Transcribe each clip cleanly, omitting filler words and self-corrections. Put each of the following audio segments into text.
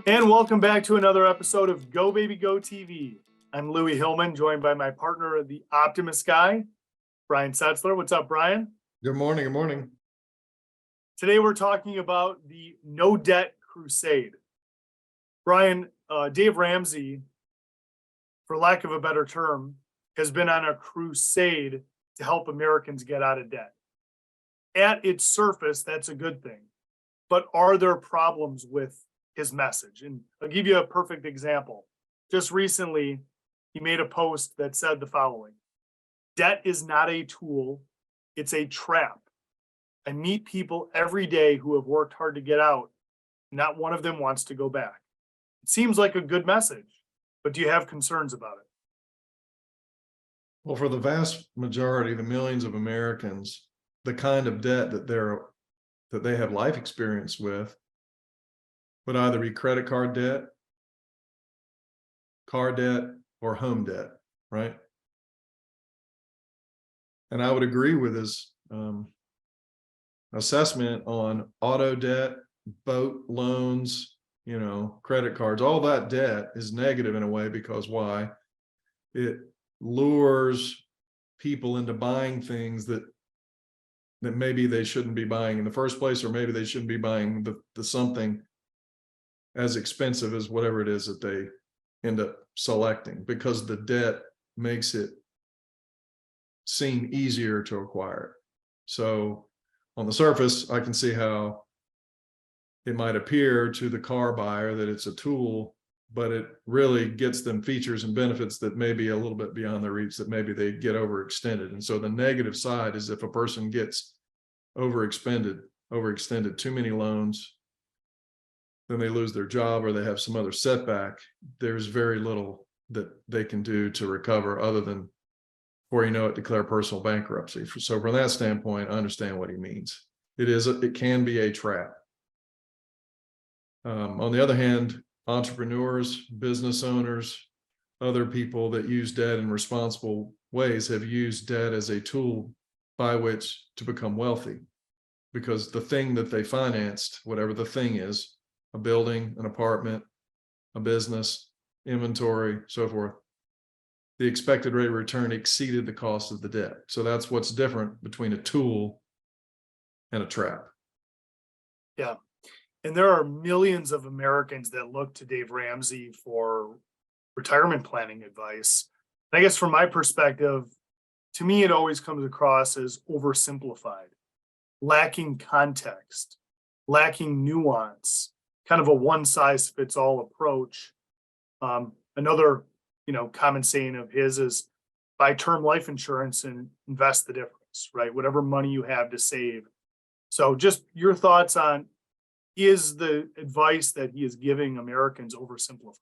And welcome back to another episode of Go Baby Go TV. I'm Louie Hillman, joined by my partner, the Optimist Guy, Brian Setzler. What's up, Brian? Good morning. Good morning. Today we're talking about the No Debt Crusade. Brian, Dave Ramsey, for lack of a better term, has been on a crusade to help Americans get out of debt. At its surface, that's a good thing. But are there problems with his message? And I'll give you a perfect example. Just recently, he made a post that said the following: debt is not a tool, it's a trap. I meet people every day who have worked hard to get out. Not one of them wants to go back. It seems like a good message, but do you have concerns about it? Well, for the vast majority, the millions of Americans, the kind of debt that they have life experience with would either be credit card debt, car debt, or home debt, right? And I would agree with his assessment on auto debt, boat loans, credit cards. All that debt is negative in a way because why? It lures people into buying things that maybe they shouldn't be buying in the first place, or maybe they shouldn't be buying the something as expensive as whatever it is that they end up selecting, because the debt makes it seem easier to acquire. So on the surface, I can see how it might appear to the car buyer that it's a tool, but it really gets them features and benefits that may be a little bit beyond their reach, that maybe they get overextended. And so the negative side is if a person gets overextended, too many loans, then they lose their job or they have some other setback, there's very little that they can do to recover other than, before you know it, declare personal bankruptcy. So from that standpoint, I understand what he means. It can be a trap. On the other hand, entrepreneurs, business owners, other people that use debt in responsible ways have used debt as a tool by which to become wealthy, because the thing that they financed, whatever the thing is, a building, an apartment, a business, inventory, so forth, the expected rate of return exceeded the cost of the debt. So that's what's different between a tool and a trap. Yeah. And there are millions of Americans that look to Dave Ramsey for retirement planning advice. And I guess from my perspective, to me, it always comes across as oversimplified, lacking context, lacking nuance, kind of a one-size-fits-all approach. Another, common saying of his is buy term life insurance and invest the difference, right? Whatever money you have to save. So just your thoughts on, is the advice that he is giving Americans oversimplified?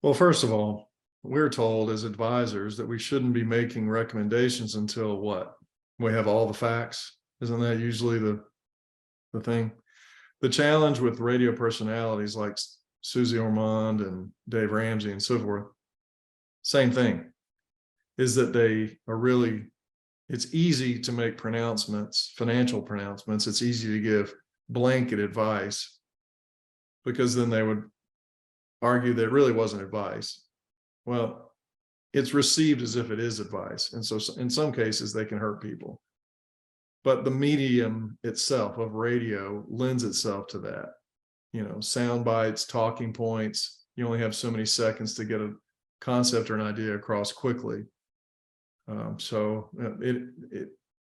Well, first of all, we're told as advisors that we shouldn't be making recommendations until what? We have all the facts. Isn't that usually the thing? The challenge with radio personalities like Susie Ormond and Dave Ramsey and so forth, same thing, is that they are really, it's easy to make pronouncements, financial pronouncements. It's easy to give blanket advice, because then they would argue that it really wasn't advice. Well, it's received as if it is advice. And so in some cases, they can hurt people. But the medium itself of radio lends itself to that. Sound bites, talking points. You only have so many seconds to get a concept or an idea across quickly. So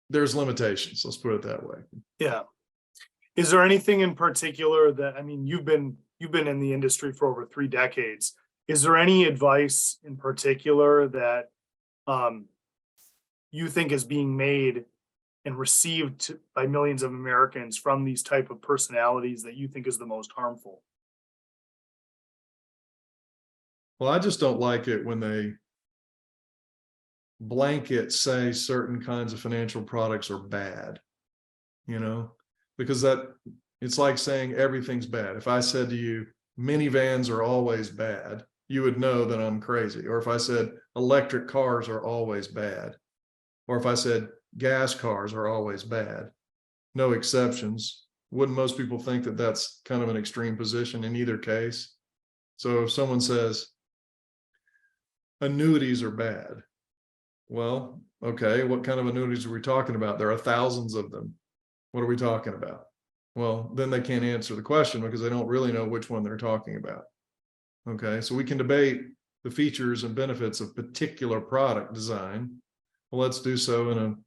there's limitations. Let's put it that way. Yeah. Is there anything in particular that, you've been in the industry for over 3 decades. Is there any advice in particular that you think is being made and received by millions of Americans from these type of personalities that you think is the most harmful? Well, I just don't like it when they blanket say certain kinds of financial products are bad, because it's like saying everything's bad. If I said to you, minivans are always bad, you would know that I'm crazy. Or if I said electric cars are always bad, or if I said gas cars are always bad, no exceptions, wouldn't most people think that that's kind of an extreme position in either case? So if someone says annuities are bad, well, okay, what kind of annuities are we talking about? There are thousands of them. What are we talking about? Well, then they can't answer the question because they don't really know which one they're talking about. Okay, so we can debate the features and benefits of particular product design. Well, let's do so in an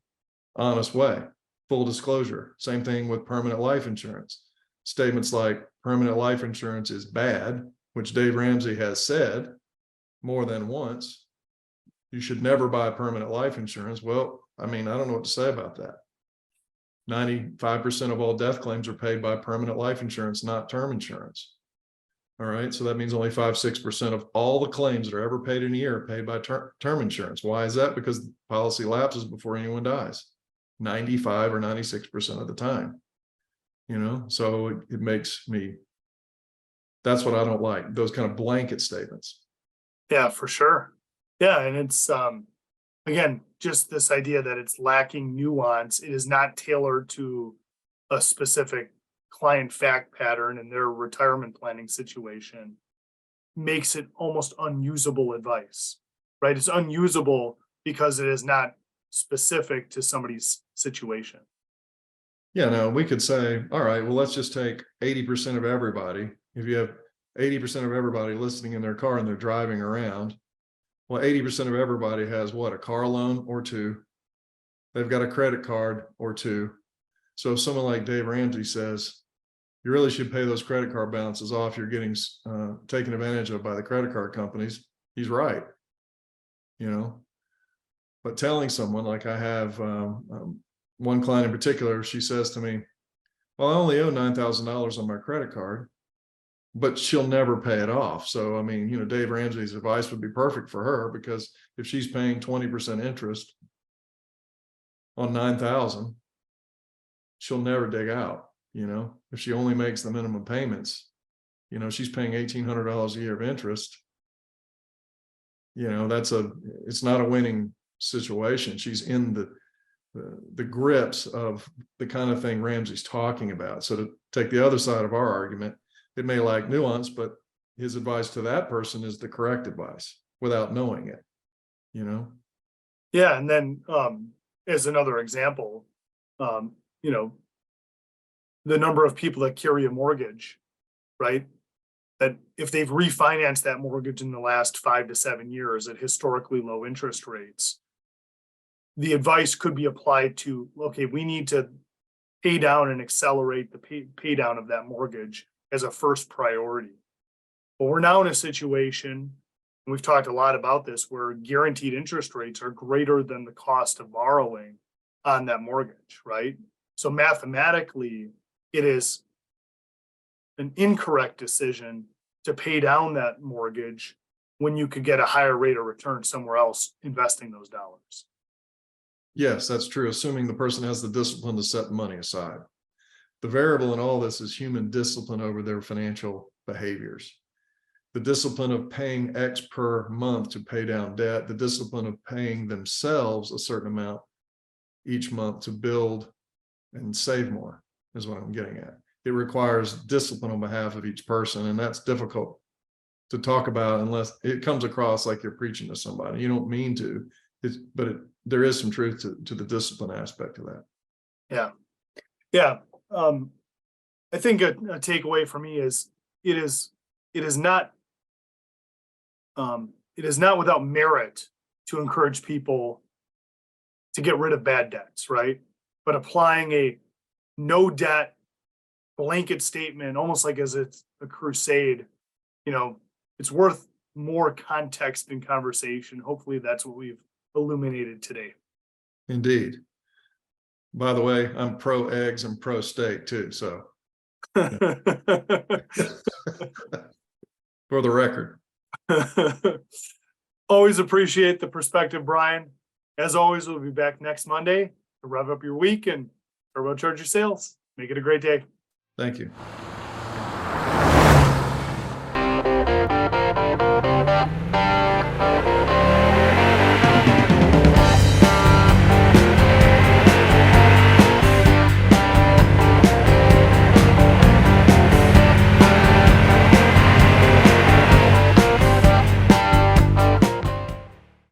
honest way. Full disclosure. Same thing with permanent life insurance. Statements like permanent life insurance is bad, which Dave Ramsey has said more than once. You should never buy permanent life insurance. Well, I mean, I don't know what to say about that. 95% of all death claims are paid by permanent life insurance, not term insurance. All right, so that means only 5-6% of all the claims that are ever paid in a year are paid by term insurance. Why is that? Because the policy lapses before anyone dies. 95 or 96% of the time, so it makes me, that's what I don't like, those kind of blanket statements. Yeah, for sure. Yeah. And it's, again, just this idea that it's lacking nuance. It is not tailored to a specific client fact pattern in their retirement planning situation, makes it almost unusable advice, right? It's unusable because it is not specific to somebody's situation. Yeah, no, we could say, all right, well, let's just take 80% of everybody. If you have 80% of everybody listening in their car and they're driving around, well, 80% of everybody has what? A car loan or two. They've got a credit card or two. So if someone like Dave Ramsey says, you really should pay those credit card balances off, you're getting taken advantage of by the credit card companies, he's right. But telling someone, like I have one client in particular, she says to me, well, I only owe $9,000 on my credit card, but she'll never pay it off. So, I mean, Dave Ramsey's advice would be perfect for her, because if she's paying 20% interest on 9,000, she'll never dig out. If she only makes the minimum payments, she's paying $1,800 a year of interest. It's not a winning situation. She's in the grips of the kind of thing Ramsey's talking about. So to take the other side of our argument, it may lack nuance, but his advice to that person is the correct advice without knowing it, Yeah. And then as another example, the number of people that carry a mortgage, right? That if they've refinanced that mortgage in the last 5 to 7 years at historically low interest rates, the advice could be applied to, okay, we need to pay down and accelerate the pay down of that mortgage as a first priority. But we're now in a situation, and we've talked a lot about this, where guaranteed interest rates are greater than the cost of borrowing on that mortgage, right? So mathematically, it is an incorrect decision to pay down that mortgage when you could get a higher rate of return somewhere else investing those dollars. Yes, that's true, assuming the person has the discipline to set the money aside. The variable in all this is human discipline over their financial behaviors. The discipline of paying X per month to pay down debt, the discipline of paying themselves a certain amount each month to build and save more is what I'm getting at. It requires discipline on behalf of each person, and that's difficult to talk about unless it comes across like you're preaching to somebody. You don't mean to, there is some truth to the discipline aspect of that. Yeah. Yeah. I think a takeaway for me is it is not without merit to encourage people to get rid of bad debts, right? But applying a no debt blanket statement, almost like as it's a crusade, it's worth more context and conversation. Hopefully that's what we've illuminated today. Indeed. By the way, I'm pro eggs and pro steak too. So for the record. Always appreciate the perspective, Bryan. As always, we'll be back next Monday to rev up your week and turbocharge your sales. Make it a great day. Thank you.